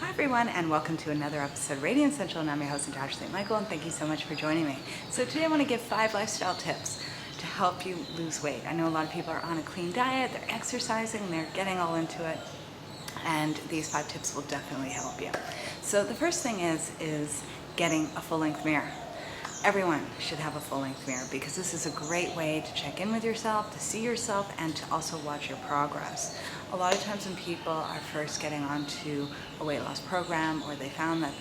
Hi everyone, and welcome to another episode of Radiant Central, and I'm your host, Natasha St. Michael, and thank you so much for joining me. So today I want to give 5 lifestyle tips to help you lose weight. I know a lot of people are on a clean diet, they're exercising, they're getting all into it, and these 5 tips will definitely help you. So the first thing is getting a full-length mirror. Everyone should have a full-length mirror because this is a great way to check in with yourself, to see yourself, and to also watch your progress. A lot of times when people are first getting onto a weight loss program, or they found that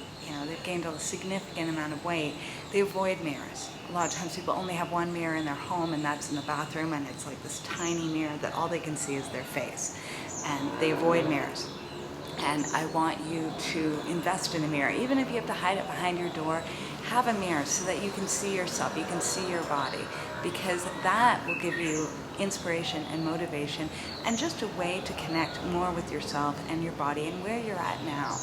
they've gained a significant amount of weight, they avoid mirrors. A lot of times people only have one mirror in their home, and that's in the bathroom, and it's like this tiny mirror that all they can see is their face, and they avoid mirrors. And I want you to invest in a mirror. Even if you have to hide it behind your door, have a mirror so that you can see yourself, you can see your body, because that will give you inspiration and motivation and just a way to connect more with yourself and your body and where you're at now.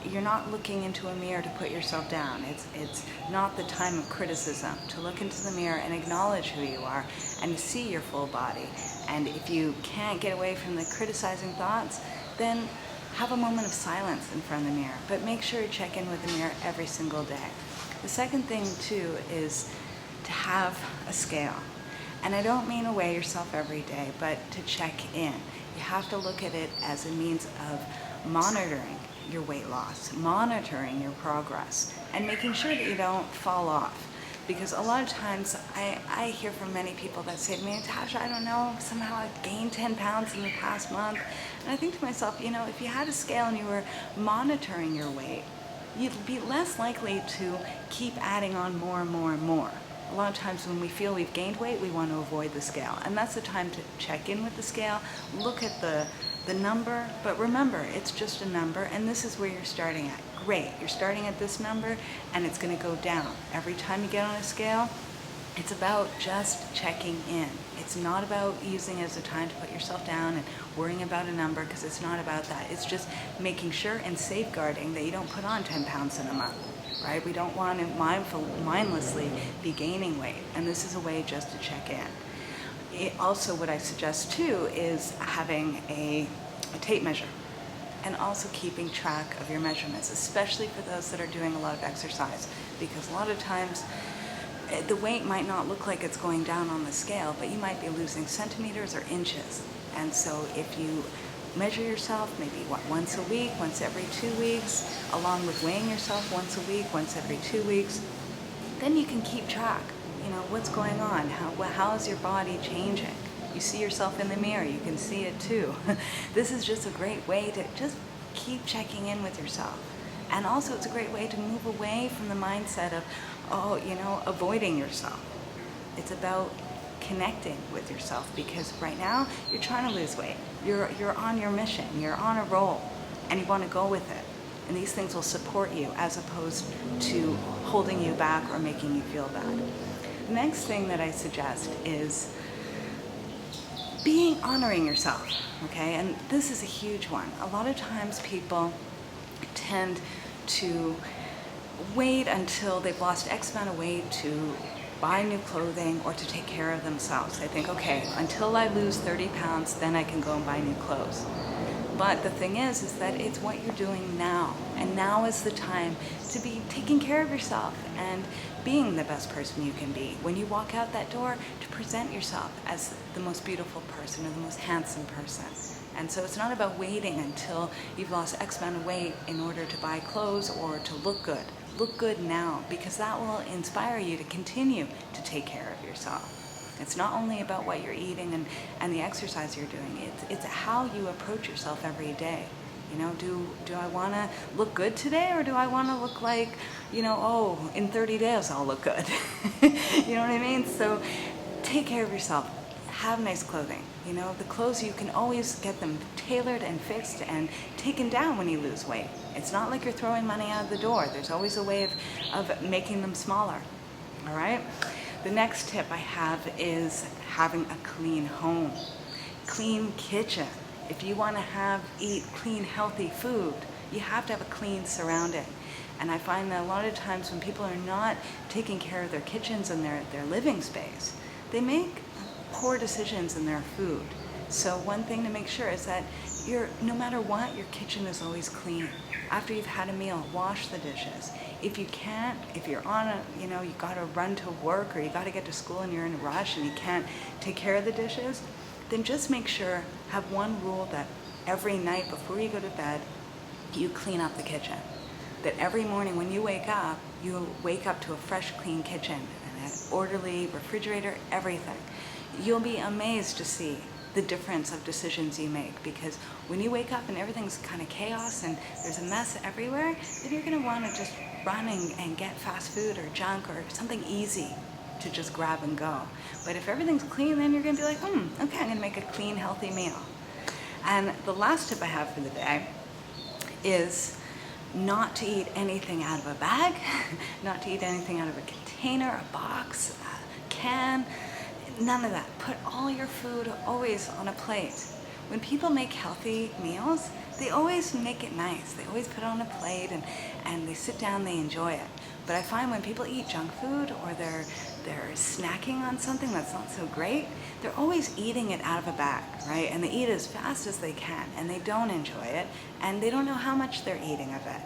You're not looking into a mirror to put yourself down. It's not the time of criticism. To look into the mirror and acknowledge who you are and to see your full body. And if you can't get away from the criticizing thoughts, then have a moment of silence in front of the mirror, but make sure you check in with the mirror every single day. The second thing too is to have a scale. And I don't mean to weigh yourself every day, but to check in. You have to look at it as a means of monitoring your weight loss, monitoring your progress, and making sure that you don't fall off. Because a lot of times I hear from many people that say to me, Natasha, I don't know, somehow I've gained 10 pounds in the past month. And I think to myself, if you had a scale and you were monitoring your weight, you'd be less likely to keep adding on more and more and more. A lot of times when we feel we've gained weight, we want to avoid the scale. And that's the time to check in with the scale, look at the number, but remember, it's just a number, and this is where you're starting at. Great, you're starting at this number, and it's going to go down. Every time you get on a scale, it's about just checking in. It's not about using it as a time to put yourself down and worrying about a number, because it's not about that. It's just making sure and safeguarding that you don't put on 10 pounds in a month, right? We don't want to mindlessly be gaining weight, and this is a way just to check in. Also, what I suggest too is having a tape measure, and also keeping track of your measurements, especially for those that are doing a lot of exercise, because a lot of times the weight might not look like it's going down on the scale, but you might be losing centimeters or inches. And so if you measure yourself maybe once a week, once every 2 weeks, along with weighing yourself once a week, once every 2 weeks, then you can keep track. What's going on? How is your body changing? You see yourself in the mirror, you can see it too. This is just a great way to just keep checking in with yourself. And also it's a great way to move away from the mindset of, avoiding yourself. It's about connecting with yourself, because right now you're trying to lose weight. You're on your mission, you're on a roll, and you want to go with it. And these things will support you as opposed to holding you back or making you feel bad. The next thing that I suggest is honoring yourself, okay? And this is a huge one. A lot of times people tend to wait until they've lost X amount of weight to buy new clothing or to take care of themselves. They think, okay, until I lose 30 pounds, then I can go and buy new clothes. But the thing is that it's what you're doing now. And now is the time to be taking care of yourself and being the best person you can be. When you walk out that door, to present yourself as the most beautiful person or the most handsome person. And so it's not about waiting until you've lost X amount of weight in order to buy clothes or to look good. Look good now, because that will inspire you to continue to take care of yourself. It's not only about what you're eating and the exercise you're doing. It's how you approach yourself every day. Do I want to look good today, or do I want to look like, in 30 days I'll look good? You know what I mean? So take care of yourself. Have nice clothing. The clothes, you can always get them tailored and fixed and taken down when you lose weight. It's not like you're throwing money out of the door. There's always a way of making them smaller. All right? The next tip I have is having a clean home, clean kitchen. If you want to eat clean, healthy food, you have to have a clean surrounding. And I find that a lot of times when people are not taking care of their kitchens and their living space, they make poor decisions in their food. So one thing to make sure is that no matter what, your kitchen is always clean. After you've had a meal, wash the dishes. If you can't, if you're on a, you gotta run to work or you gotta get to school and you're in a rush and you can't take care of the dishes, then just make sure, have one rule that every night before you go to bed, you clean up the kitchen. That every morning when you wake up to a fresh, clean kitchen and an orderly refrigerator, everything. You'll be amazed to see the difference of decisions you make, because when you wake up and everything's kind of chaos and there's a mess everywhere, then you're going to want to just run and get fast food or junk or something easy to just grab and go. But if everything's clean, then you're going to be like, okay, I'm going to make a clean, healthy meal. And the last tip I have for the day is not to eat anything out of a bag, not to eat anything out of a container, a box, a can, none of that. Put all your food always on a plate. When people make healthy meals, they always make it nice. They always put it on a plate and they sit down, they enjoy it. But I find when people eat junk food or they're snacking on something that's not so great, they're always eating it out of a bag, right? And they eat as fast as they can and they don't enjoy it and they don't know how much they're eating of it.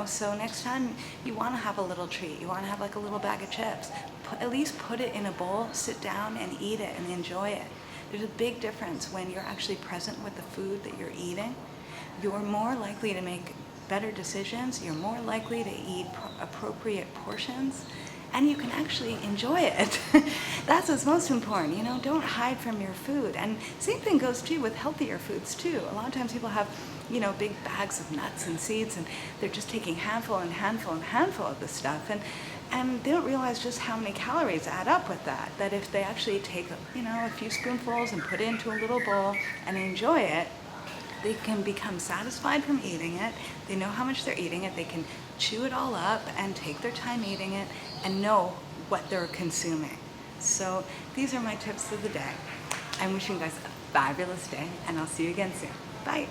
So next time you want to have a little treat, you want to have like a little bag of chips, at least put it in a bowl, sit down and eat it and enjoy it. There's a big difference when you're actually present with the food that you're eating. You're more likely to make better decisions, you're more likely to eat appropriate portions, and you can actually enjoy it. That's what's most important, don't hide from your food. And same thing goes too with healthier foods too. A lot of times people have, big bags of nuts and seeds and they're just taking handful and handful and handful of this stuff. And they don't realize just how many calories add up with that. That if they actually take, a few spoonfuls and put it into a little bowl and enjoy it, they can become satisfied from eating it. They know how much they're eating it. They can chew it all up and take their time eating it and know what they're consuming. So these are my tips of the day. I'm wishing you guys a fabulous day and I'll see you again soon. Bye.